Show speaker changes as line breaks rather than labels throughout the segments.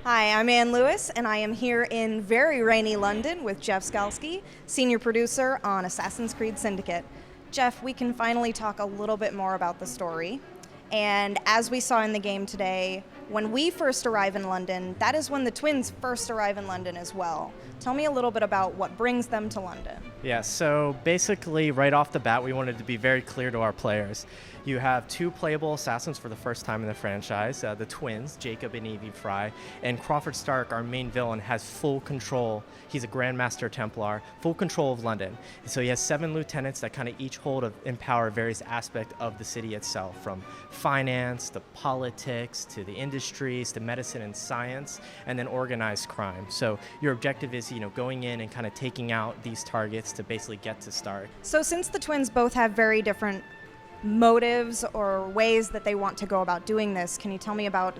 Hi, I'm Ann Lewis, and I am here in very rainy London with Jeff Skalski, senior producer on Assassin's Creed Syndicate. Jeff, we can finally talk a little bit more about the story. And as we saw in the game today, when we first arrive in London, that is when the twins first arrive in London as well. Tell me a little bit about what brings them to London.
Yeah, so basically right off the bat, we wanted to be very clear to our players. You have two playable assassins for the first time in the franchise, the twins, Jacob and Evie Fry, and Crawford Stark, our main villain, has full control. He's a Grandmaster Templar, full control of London. And so he has 7 lieutenants that kind of each empower various aspects of the city itself, from finance to politics to the industries to medicine and science, and then organized crime. So your objective is, going in and kind of taking out these targets to basically get to Stark.
So since the twins both have very different motives or ways that they want to go about doing this, can you tell me about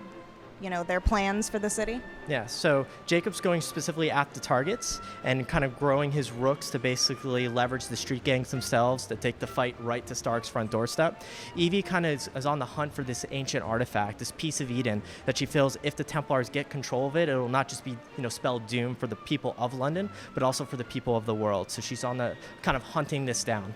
their plans for the city?
Yeah, so Jacob's going specifically at the targets and kind of growing his rooks to basically leverage the street gangs themselves to take the fight right to Stark's front doorstep. Evie kind of is on the hunt for this ancient artifact, this piece of Eden, that she feels if the Templars get control of it, it'll not just be spell doom for the people of London, but also for the people of the world. So she's on the kind of hunting this down.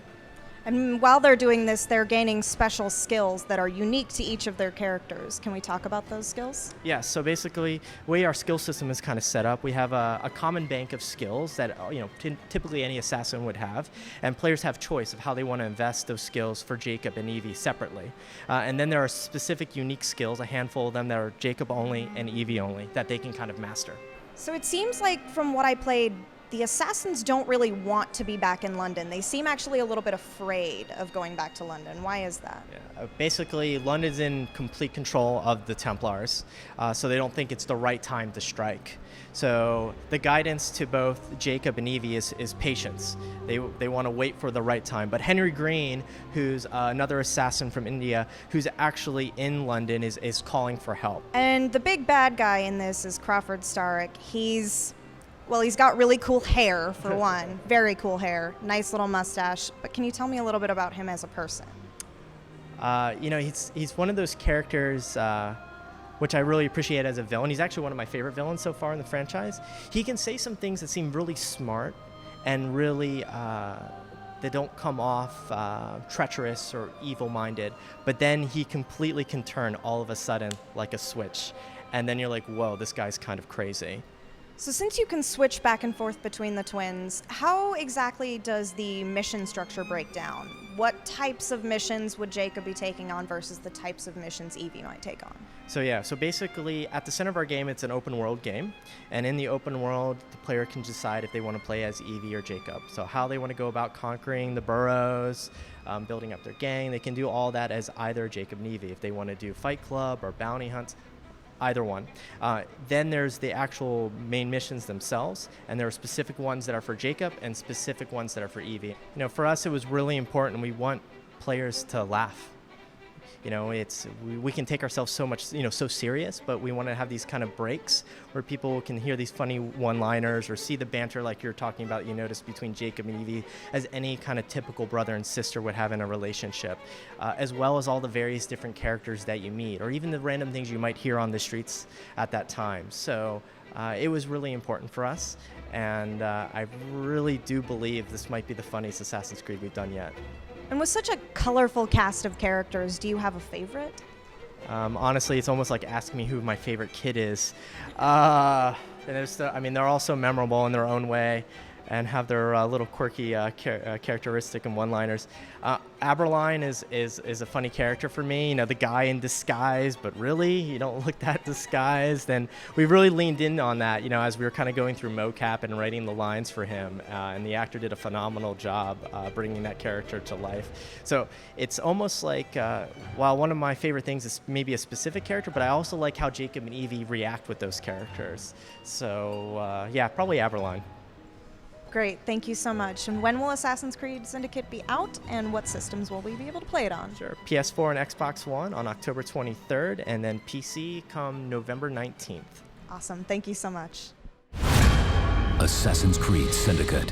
And while they're doing this, they're gaining special skills that are unique to each of their characters. Can we talk about those skills?
Yeah, so basically, the way our skill system is kind of set up, we have a common bank of skills that typically any assassin would have, and players have choice of how they want to invest those skills for Jacob and Evie separately. And then there are specific unique skills, a handful of them that are Jacob only and Evie only, that they can kind of master.
So it seems like from what I played, the assassins don't really want to be back in London. They seem actually a little bit afraid of going back to London. Why is that?
Yeah, basically, London's in complete control of the Templars, so they don't think it's the right time to strike. So the guidance to both Jacob and Evie is patience. They want to wait for the right time. But Henry Green, who's another assassin from India, who's actually in London, is calling for help.
And the big bad guy in this is Crawford Stark. He's got really cool hair, for one. Very cool hair. Nice little mustache. But can you tell me a little bit about him as a person?
He's one of those characters which I really appreciate as a villain. He's actually one of my favorite villains so far in the franchise. He can say some things that seem really smart and really they don't come off treacherous or evil-minded, but then he completely can turn all of a sudden like a switch. And then you're like, whoa, this guy's kind of crazy.
So since you can switch back and forth between the twins, how exactly does the mission structure break down? What types of missions would Jacob be taking on versus the types of missions Evie might take on?
So basically at the center of our game, it's an open world game. And in the open world, the player can decide if they want to play as Evie or Jacob. So how they want to go about conquering the boroughs, building up their gang, they can do all that as either Jacob and Evie. If they want to do Fight Club or bounty hunts, either one. Then there's the actual main missions themselves, and there are specific ones that are for Jacob and specific ones that are for Evie. For us, it was really important. We want players to laugh. We can take ourselves so much, so serious, but we want to have these kind of breaks where people can hear these funny one-liners or see the banter like you're talking about, between Jacob and Evie, as any kind of typical brother and sister would have in a relationship, as well as all the various different characters that you meet, or even the random things you might hear on the streets at that time. So it was really important for us, and I really do believe this might be the funniest Assassin's Creed we've done yet.
And with such a colorful cast of characters, do you have a favorite?
Honestly, it's almost like asking me who my favorite kid is. And they're all so memorable in their own way and have their little quirky characteristic and one-liners. Aberline is a funny character for me, the guy in disguise, but really, you don't look that disguised. And we really leaned in on that, as we were kind of going through mocap and writing the lines for him. And the actor did a phenomenal job bringing that character to life. So it's almost like, while one of my favorite things is maybe a specific character, but I also like how Jacob and Evie react with those characters. So probably Aberline.
Great, thank you so much. And when will Assassin's Creed Syndicate be out, and what systems will we be able to play it on?
Sure, PS4 and Xbox One on October 23rd, and then PC come November 19th.
Awesome, thank you so much.
Assassin's Creed Syndicate